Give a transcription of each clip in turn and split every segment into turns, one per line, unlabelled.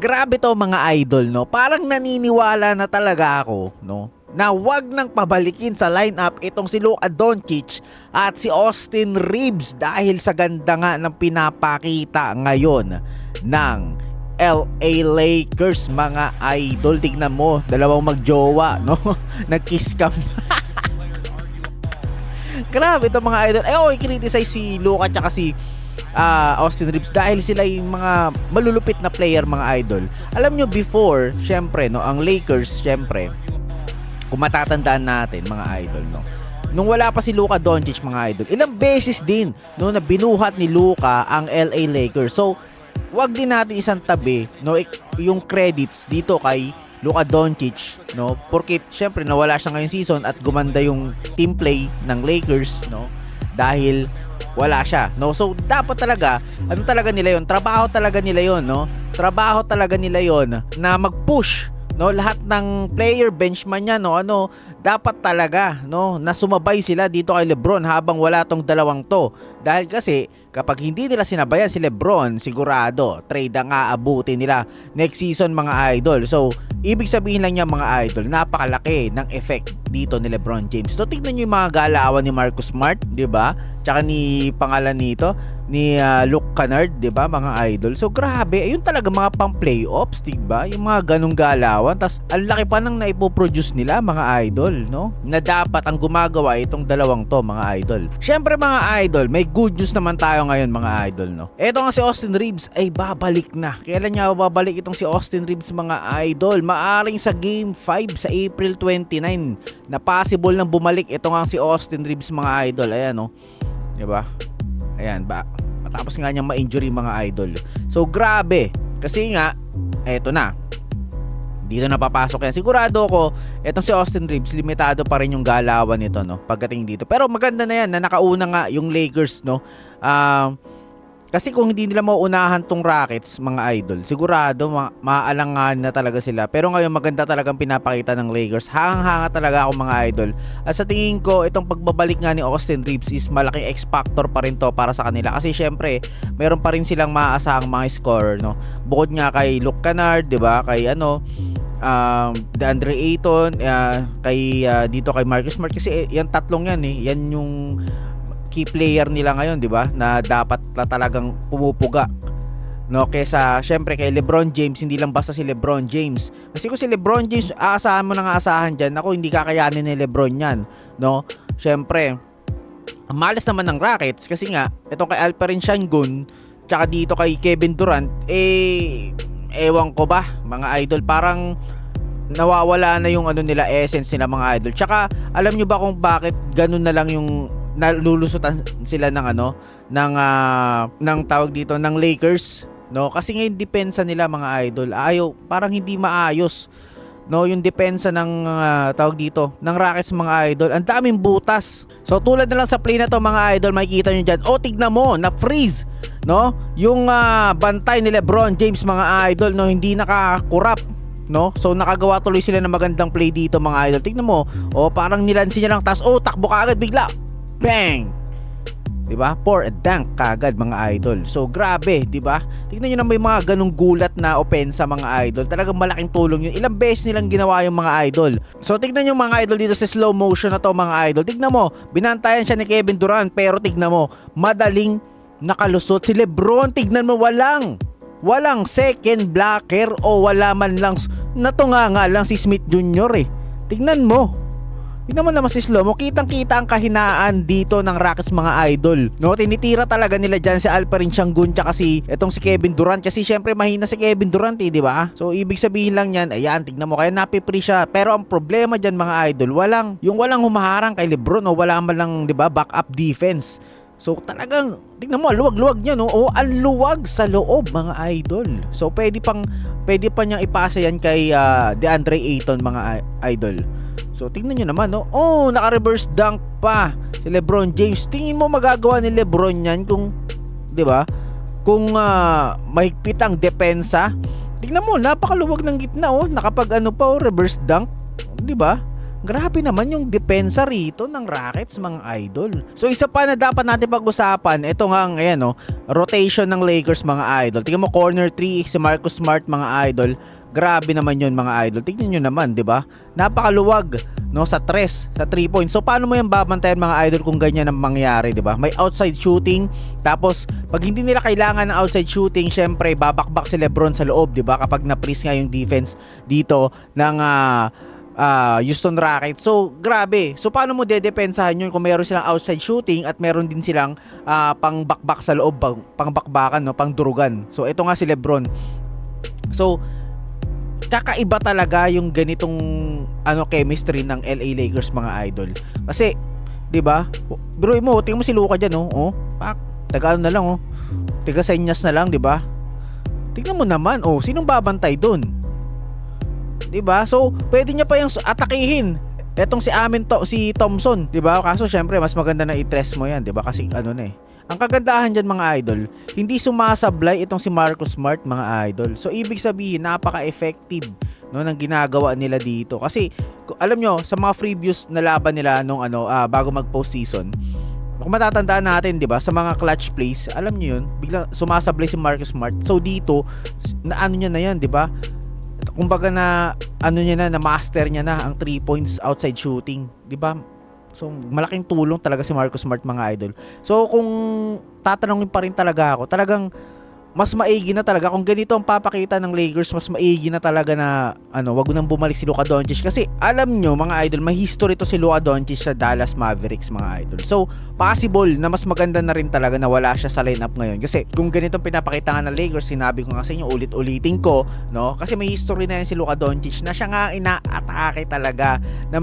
Grabe to mga idol, no? Parang naniniwala na talaga ako, no? Na wag nang pabalikin sa lineup itong si Luka Doncic at si Austin Reeves dahil sa ganda nga ng pinapakita ngayon ng LA Lakers mga idol. Tignan mo, dalawang magjowa, no? Nag-kiss cam. Grabe to mga idol. I-criticize si Luka at si Austin Reeves dahil sila yung mga malulupit na player mga idol. Alam nyo before, syempre, no, ang Lakers, syempre, kung matatandaan natin mga idol, no, nung wala pa si Luka Doncic mga idol, ilang beses din no, na binuhat ni Luka ang LA Lakers. So wag din natin isang tabi, no, yung credits dito kay Luka Doncic, no, porque syempre nawala siya ngayong season at gumanda yung team play ng Lakers, no, dahil wala siya, no. So dapat talaga, ano talaga nila yon, trabaho talaga nila yon, no, trabaho talaga nila yon na mag-push, no, lahat ng player bench man yan, no, ano, dapat talaga, no, na sumabay sila dito kay LeBron habang wala tong dalawang to. Dahil kasi kapag hindi nila sinabayan si LeBron, sigurado trade ang aabutin nila next season mga idol. So ibig sabihin lang niya mga idol, napakalaki ng effect dito ni LeBron James. So tignan niyo yung mga galawan ni Marcus Smart, 'di ba? Tsaka ni pangalan nito ni Luke Kennard, 'di ba mga idol? So grabe, ayun talaga mga pang-playoffs, 'di ba? Yung mga ganung galawan, tas ang laki pa nang naipo-produce nila mga idol, no? Na dapat ang gumagawa itong dalawang to mga idol. Syempre mga idol, may good news naman tayo ngayon mga idol, no. Eto nga si Austin Reeves ay babalik na. Kailan niya babalik itong si Austin Reeves mga idol? Maaring sa Game 5 sa April 29 na possible nang bumalik ito nga si Austin Reeves mga idol. Ayan, no. 'Di ba? Ayan ba, matapos nga niyang ma-injury mga idol. So grabe, kasi nga eto na, dito na papasok yan. Sigurado ko etong si Austin Reeves, limitado pa rin yung galawan nito, no, pagdating dito. Pero maganda na yan na nakauna nga yung Lakers, no. Kasi kung hindi nila mauunahan tong Rockets mga idol, sigurado maaalangan na talaga sila. Pero ngayon maganda talagang pinapakita ng Lakers. Hangang-hanga talaga ako mga idol. At sa tingin ko, itong pagbabalik nga ni Austin Reeves is malaking X-factor pa rin to para sa kanila. Kasi syempre, meron pa rin silang maaasahang mga scorer, no. Bukod nga kay Luke Kennard, 'di ba? Kay DeAndre Ayton, dito kay Marcus Smart, kasi yan tatlong yan yan yung key player nila ngayon, 'di ba? Na dapat talagang pumupuga, no, kaysa syempre kay LeBron James. Hindi lang basta si LeBron James. Kasi kung si LeBron James aasahan mo nang aasahan diyan, ako hindi kakayanin ni LeBron 'yan, no. Syempre, ang malas naman ng Rockets kasi nga itong kay Alperen Sengun tsaka dito kay Kevin Durant, ewan ko ba mga idol, parang nawawala na yung ano nila, essence nila mga idol. Tsaka alam nyo ba kung bakit ganun na lang yung nalulusutan sila ng ng tawag dito ng Lakers, no? Kasi ngayon depensa nila mga idol, parang hindi maayos, no, yung depensa ng tawag dito ng Rockets mga idol. Ang daming butas. So tulad na lang sa play na to mga idol, makikita nyo dyan, tignan mo, na freeze, no, yung bantay ni LeBron James mga idol, no, hindi nakakurap, no. So nakagawa tuloy sila ng magandang play dito mga idol. Tignan mo, parang nilansi niya lang, tas takbo ka agad bigla, bang, 'di ba? For a dunk kagad mga idol. So grabe, 'di ba? Tingnan niyo naman yung mga ganung gulat na opensa mga idol. Talagang malaking tulong 'yun. Ilang beses nilang ginawa yung mga idol. So tignan niyo mga idol dito sa slow motion na to mga idol. Tignan mo, binantayan siya ni Kevin Durant, pero tignan mo, madaling nakalusot si LeBron. Tignan mo, walang second blocker o wala man lang, natunga nga lang si Smith Jr. Tignan mo naman si Slow mo, kitang-kita ang kahinaan dito ng Rockets mga idol, no. Tinitira talaga nila dyan si Alperen Sengun tsaka si Kevin Durant, kasi syempre mahina si Kevin Durant, di ba? So ibig sabihin lang yan, ayan, tignan mo, kaya napi-free siya. Pero ang problema dyan mga idol, walang humaharang kay LeBron, o wala man lang, di ba, backup defense. So talagang tingnan mo, luwag-luwag niya, no. Ang luwag sa loob mga idol. So pwede pa niyang ipasa yan kay DeAndre Ayton mga idol. So tingnan niyo naman, no. Naka-reverse dunk pa si LeBron James. Tingin mo magagawa ni LeBron yan kung, 'di ba? Kung mahigpit ang depensa. Tingnan mo, napakaluwag ng gitna, nakapag pa, reverse dunk, 'di ba? Grabe naman yung depensa rito ng Rockets, mga idol. So isa pa na dapat natin pag-usapan, ito nga ang ayan, rotation ng Lakers, mga idol. Tingnan mo, corner 3 si Marcus Smart, mga idol. Grabe naman yun, mga idol. Tingnan nyo naman, 'di ba? Napakaluwag, no, sa 3 points. So paano mo yung babantayan, mga idol, kung ganyan ang mangyari, 'di ba? May outside shooting, tapos pag hindi nila kailangan ng outside shooting, syempre babakbak si LeBron sa loob, 'di ba? Kapag na-freeze nga yung defense dito ng Houston Rockets. So grabe. So paano mo dedepensahan yun kung meron silang outside shooting at meron din silang pangbakbak sa loob, pangbakbakan, no, pangdurugan. So ito nga si LeBron. So kakaiba talaga yung ganitong chemistry ng LA Lakers, mga idol. Kasi 'di ba? Biruin mo, tingnan mo si Luka diyan, oh. Pak, taga na lang, oh. Taga senyas na lang, 'di ba? Tingnan mo naman, oh, sinong babantay doon? 'Di ba? So, pwede niya pa yung atakihin. Etong si Thompson, 'di ba? Kaso syempre mas maganda na i-tres mo 'yan, 'di ba? Kasi ang kagandahan diyan, mga idol, hindi sumasablay itong si Marcus Smart, mga idol. So ibig sabihin, napaka-effective, no, ng ginagawa nila dito. Kasi alam nyo, sa mga previous na laban nila nung bago mag-postseason, kung matatandaan natin, 'di ba, sa mga clutch plays, alam niyo 'yun, biglang sumasablay si Marcus Smart. So dito, na niya na 'yan, 'di ba? Kumbaga na niya na master niya na ang 3 points outside shooting, 'di ba? So malaking tulong talaga si Marcus Smart, mga idol. So kung tatanungin pa rin talaga ako, talagang mas maigi na talaga kung ganito ang papakita ng Lakers. Mas maigi na talaga na wag nang bumalik si Luka Doncic, kasi alam nyo, mga idol, may history to si Luka Doncic sa Dallas Mavericks, mga idol. So possible na mas maganda na rin talaga na wala siya sa lineup ngayon, kasi kung ganito ang pinapakita nga ng Lakers, sinabi ko nga sa inyo, ulit-ulitin ko, no, kasi may history na yan si Luka Doncic na siya nga ina-atake talaga ng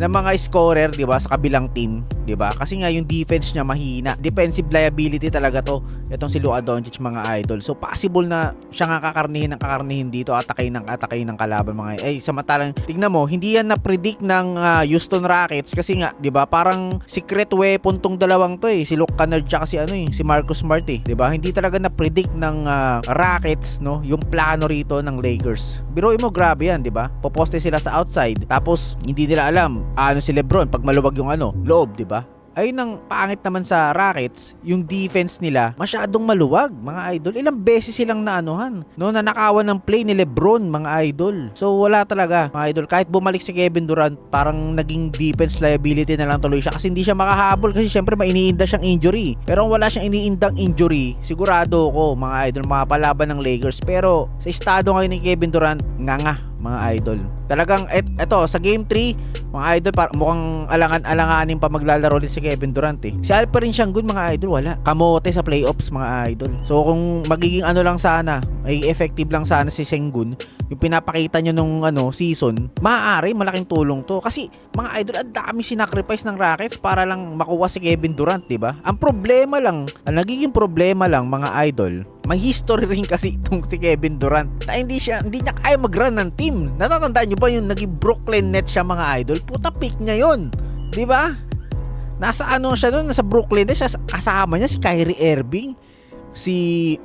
mga scorer, 'di ba, sa kabilang team, 'di ba? Kasi nga yung defense niya mahina. Defensive liability talaga to, itong si Luka Doncic, mga idol. So possible na siya nga kakarnihin dito, atake ng kalaban, mga samantalang tingnan mo, hindi yan na-predict ng Houston Rockets, kasi nga 'di ba, parang secret weapon tong dalawang to, si Luke Kennard tsaka si Marcus Smart, 'di ba? Hindi talaga na-predict ng Rockets, no, yung plano rito ng Lakers. Biruin mo, grabe yan, 'di ba? Poposte sila sa outside, tapos hindi nila alam si LeBron pag maluwag yung loob, 'di ba? Ayun ang pangit naman sa Rockets, yung defense nila masyadong maluwag, mga idol. Ilang beses silang nanakawan ng play ni LeBron, mga idol. So wala talaga, mga idol. Kahit bumalik si Kevin Durant, parang naging defense liability na lang tuloy siya, kasi hindi siya makahabol, kasi syempre may iniinda siyang injury. Pero kung wala siyang iniindang injury, sigurado ko, mga idol, makapalaban ng Lakers. Pero sa estado ngayon ni Kevin Durant, nga mga idol. Talagang eto sa game 3, mga idol, mukhang alanganin pa maglalaro din si Kevin Durant, Si Alperen Sengun, mga idol, wala. Kamote sa playoffs, mga idol. So kung magiging lang sana, ay effective lang sana si Sengun, yung pinapakita niya nung season, maaari malaking tulong to. Kasi mga idol, ang dami sinacrifice ng Rockets para lang makuha si Kevin Durant, 'di ba? Ang nagiging problema lang, mga idol, may history rin kasi itong si Kevin Durant na hindi niya kaya mag-run ng team. Natatandaan nyo ba yung naging Brooklyn Nets siya, mga idol? Puta, pick niya yun, 'di ba? Nasa siya noon, nasa Brooklyn Nets, kasama niya si Kyrie Irving, si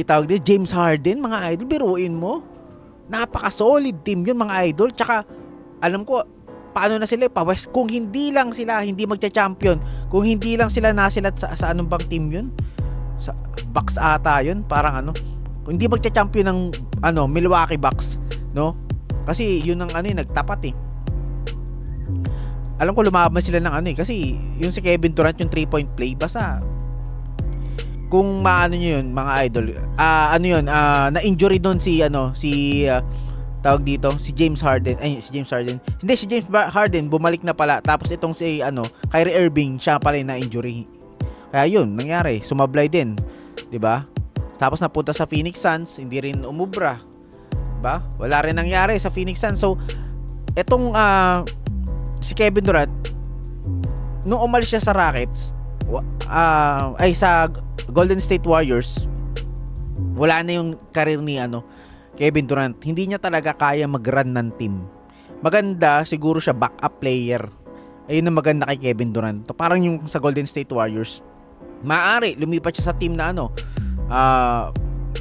tawag din James Harden, mga idol. Biruin mo, napaka-solid team yun, mga idol. Tsaka alam ko paano na sila pa-west, kung hindi lang sila hindi magcha-champion, kung hindi lang sila nasilat sa anong bang team yun, sa Bucks ata yun, parang hindi magcha-champion ng Milwaukee Bucks, no? Kasi yun ang nagtapat, Alam ko lumaban sila ng kasi yung si Kevin Durant, yung 3-point play, basta kung maano nyo yun, mga idol, na-injury doon tawag dito, si James Harden. Hindi, si James Harden bumalik na pala, tapos itong si Kyrie Irving, siya pala na injury. Kaya yun nangyari, sumablay din, 'di ba? Tapos napunta sa Phoenix Suns, hindi rin umubra, 'di ba? Wala rin nangyari sa Phoenix Suns. So etong si Kevin Durant, nung umalis siya sa Rockets, sa Golden State Warriors, wala na yung career ni Kevin Durant. Hindi niya talaga kaya mag-run ng team. Maganda siguro siya backup player. Ayun ang maganda kay Kevin Durant. Parang yung sa Golden State Warriors, maaari lumipat siya sa team na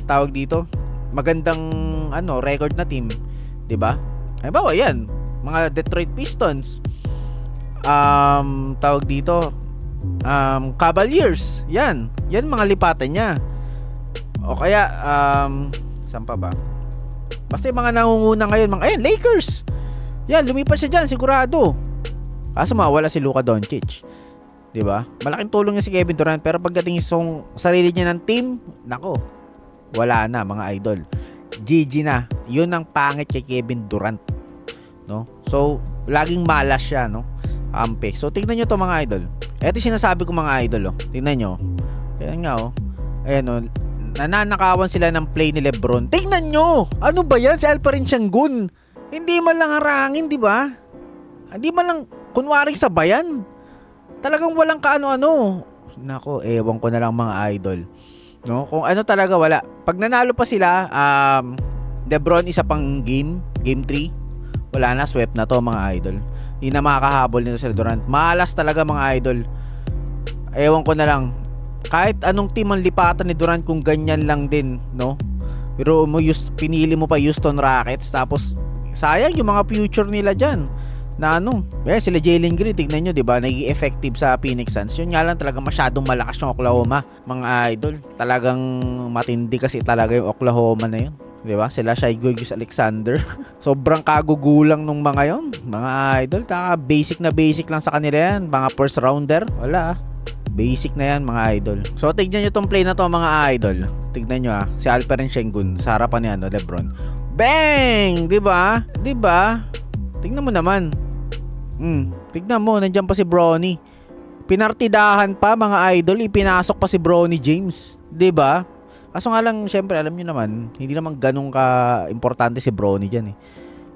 tawag dito, magandang record na team, 'di ba? Halimbawa yan, mga Detroit Pistons, tawag dito, Cavaliers. Yan mga lipatan niya. O kaya saan pa ba? Basta yung mga nangunguna ngayon, mga Lakers. Yan, lumipat siya diyan sigurado. Kaso mawala si Luka Doncic. 'Di ba? Malaking tulong niya si Kevin Durant, pero pagdating sa sarili niya ng team, nako, wala na mga idol. GG na. 'Yun ang pangit kay Kevin Durant, no? So, laging malas siya, no? Ampe. So, tingnan niyo to mga idol. Ito sinasabi ko mga idol, oh. Tingnan niyo. Ayan nga, oh. Ayan, oh. Nananakawan sila ng play ni LeBron. Tingnan nyo! Ano ba yan? Si Alperen Sengun. Hindi man lang harangin, di ba? Hindi man lang kunwaring sabayan. Talagang walang kaano-ano. Nako, ewan ko na lang mga idol. No? Kung ano talaga, wala. Pag nanalo pa sila, LeBron isa pang game 3. Wala na, swept na to mga idol. Hindi na makakahabol nito si Durant. Malas talaga mga idol. Ewan ko na lang. Kahit anong team ang lipatan ni Durant, kung ganyan lang din, no? Pero pinili mo pa Houston Rockets, tapos sayang yung mga future nila dyan. Na sila Jalen Green, tignan nyo, diba? Naging effective sa Phoenix Suns. Yun nga lang, talagang masyadong malakas yung Oklahoma, mga idol. Talagang matindi kasi talaga yung Oklahoma na yun. Diba? Sila Shai Gilgeous-Alexander. Sobrang kagugulang nung mga yon, mga idol. Basic na basic lang sa kanila yan. Mga first rounder, wala. Basic na yan mga idol. So tignan nyo tong play na to mga idol. Tignan nyo si Alperen Sengun sa harapan niya, LeBron. Bang! Diba? Tignan mo naman. Tignan mo, nandiyan pa si Bronny. Pinartidahan pa mga idol, ipinasok pa si Bronny James. Diba? Kaso nga lang, syempre, alam nyo naman, hindi naman ganun ka-importante si Bronny dyan eh.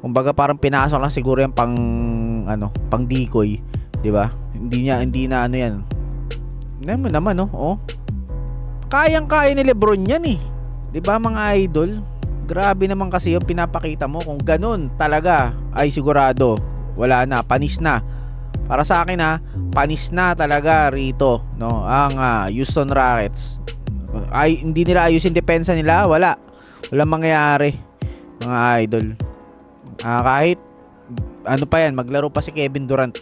Kumbaga parang pinasok lang siguro yan pang decoy. Diba? Hindi na yan. Naman, oh. Kayang-kaya ni LeBron yan eh. 'Di ba mga idol? Grabe naman kasi yung pinapakita mo. Kung ganun talaga, ay sigurado wala na, panis na. Para sa akin panis na talaga rito, no? Ang Houston Rockets. Ay hindi nila ayusin depensa nila, walang mangyayari mga idol. Kahit ano pa yan, maglaro pa si Kevin Durant.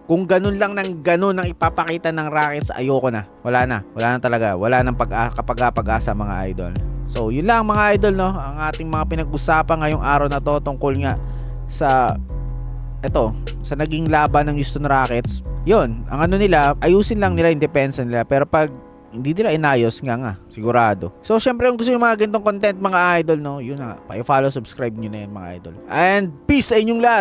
Kung ganun lang ng ganun ang ipapakita ng Rockets, ayoko na. Wala na talaga. Wala nang pag-asa mga idol. So, yun lang mga idol, no? Ang ating mga pinag-usapan ngayong araw na to tungkol nga sa naging laban ng Houston Rockets. Yun, ang nila, ayusin lang nila yung depensa nila. Pero pag hindi nila inayos nga, sigurado. So, syempre, kung gusto nyo mga ganitong content mga idol, no? Yun na, pa-follow, subscribe nyo na yun mga idol. And peace sa inyong lahat.